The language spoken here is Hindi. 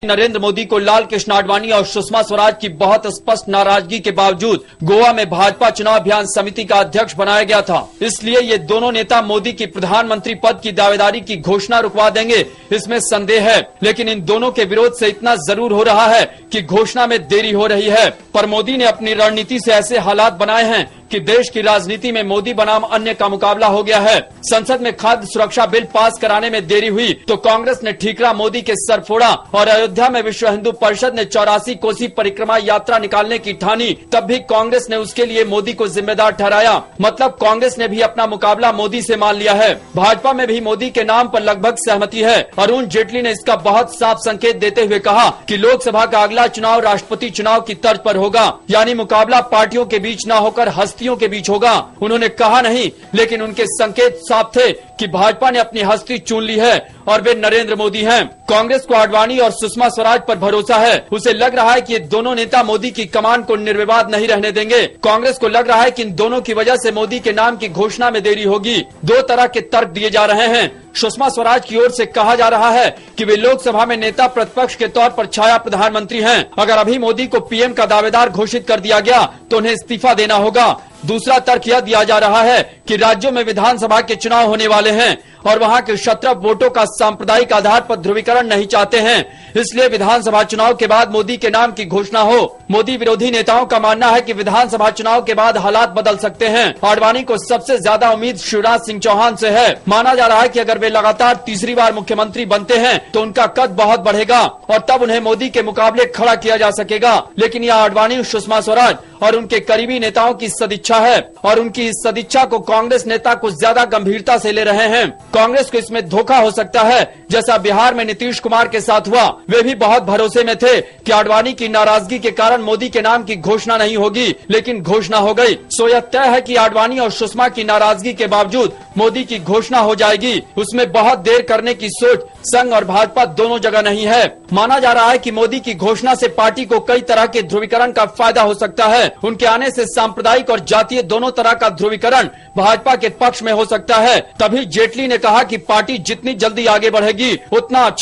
नरेंद्र मोदी को लाल कृष्ण आडवाणी और सुषमा स्वराज की बहुत स्पष्ट नाराजगी के बावजूद गोवा में भाजपा चुनाव अभियान समिति का अध्यक्ष बनाया गया था। इसलिए ये दोनों नेता मोदी की प्रधानमंत्री पद की दावेदारी की घोषणा रुकवा देंगे, इसमें संदेह है। लेकिन इन दोनों के विरोध से इतना जरूर हो रहा है कि घोषणा में देरी हो रही है। पर मोदी ने अपनी रणनीति से ऐसे हालात बनाए हैं कि देश की राजनीति में मोदी बनाम अन्य का मुकाबला हो गया है। संसद में खाद्य सुरक्षा बिल पास कराने में देरी हुई तो कांग्रेस ने ठीकरा मोदी के सर फोड़ा और अयोध्या में विश्व हिंदू परिषद ने 84 कोसी परिक्रमा यात्रा निकालने की ठानी, तब भी कांग्रेस ने उसके लिए मोदी को जिम्मेदार ठहराया। मतलब कांग्रेस ने भी अपना मुकाबला मोदी से मान लिया है। भाजपा में भी मोदी के नाम पर लगभग सहमति है। अरुण जेटली ने इसका बहुत साफ संकेत देते हुए कहा कि लोकसभा का अगला चुनाव राष्ट्रपति चुनाव की तर्ज पर होगा, यानी मुकाबला पार्टियों के बीच न होकर हस्तियों के बीच होगा। उन्होंने कहा नहीं, लेकिन उनके संकेत साफ थे कि भाजपा ने अपनी हस्ती चुन ली है और वे नरेंद्र मोदी हैं। कांग्रेस को आडवाणी और सुषमा स्वराज पर भरोसा है। उसे लग रहा है कि ये दोनों नेता मोदी की कमान को निर्विवाद नहीं रहने देंगे। कांग्रेस को लग रहा है कि इन दोनों की वजह से मोदी के नाम की घोषणा में देरी होगी। दो तरह के तर्क दिए जा रहे हैं। सुषमा स्वराज की ओर से कहा जा रहा है कि वे लोकसभा में नेता प्रतिपक्ष के तौर पर छाया प्रधानमंत्री हैं। अगर अभी मोदी को पीएम का दावेदार घोषित कर दिया गया तो उन्हें इस्तीफा देना होगा। दूसरा तर्क यह दिया जा रहा है कि राज्यों में विधानसभा के चुनाव होने वाले हैं और वहां के क्षत्रप वोटों का सांप्रदायिक आधार पर ध्रुवीकरण नहीं चाहते हैं, इसलिए विधानसभा चुनाव के बाद मोदी के नाम की घोषणा हो। मोदी विरोधी नेताओं का मानना है कि विधानसभा चुनाव के बाद हालात बदल सकते हैं। आडवाणी को सबसे ज्यादा उम्मीद शिवराज सिंह चौहान से है। माना जा रहा है कि अगर वे लगातार तीसरी बार मुख्यमंत्री बनते हैं तो उनका कद बहुत बढ़ेगा और तब उन्हें मोदी के मुकाबले खड़ा किया जा सकेगा। लेकिन यह आडवाणी, सुषमा स्वराज और उनके करीबी नेताओं की सदिच्छा है और उनकी इस सदिच्छा को कांग्रेस नेता कुछ ज्यादा गंभीरता से ले रहे हैं। कांग्रेस को इसमें धोखा हो सकता है, जैसा बिहार में नीतीश कुमार के साथ हुआ। वे भी बहुत भरोसे में थे कि आडवाणी की नाराजगी के कारण मोदी के नाम की घोषणा नहीं होगी, लेकिन घोषणा हो गई। सो यह तय है कि आडवाणी और सुषमा की नाराजगी के बावजूद मोदी की घोषणा हो जाएगी। उसमें बहुत देर करने की सोच संघ और भाजपा दोनों जगह नहीं है। माना जा रहा है कि मोदी की घोषणा से पार्टी को कई तरह के ध्रुवीकरण का फायदा हो सकता है। उनके आने से सांप्रदायिक और जातीय दोनों तरह का ध्रुवीकरण भाजपा के पक्ष में हो सकता है। तभी जेटली ने कहा कि पार्टी जितनी जल्दी आगे बढ़ेगी उतना अच्छा।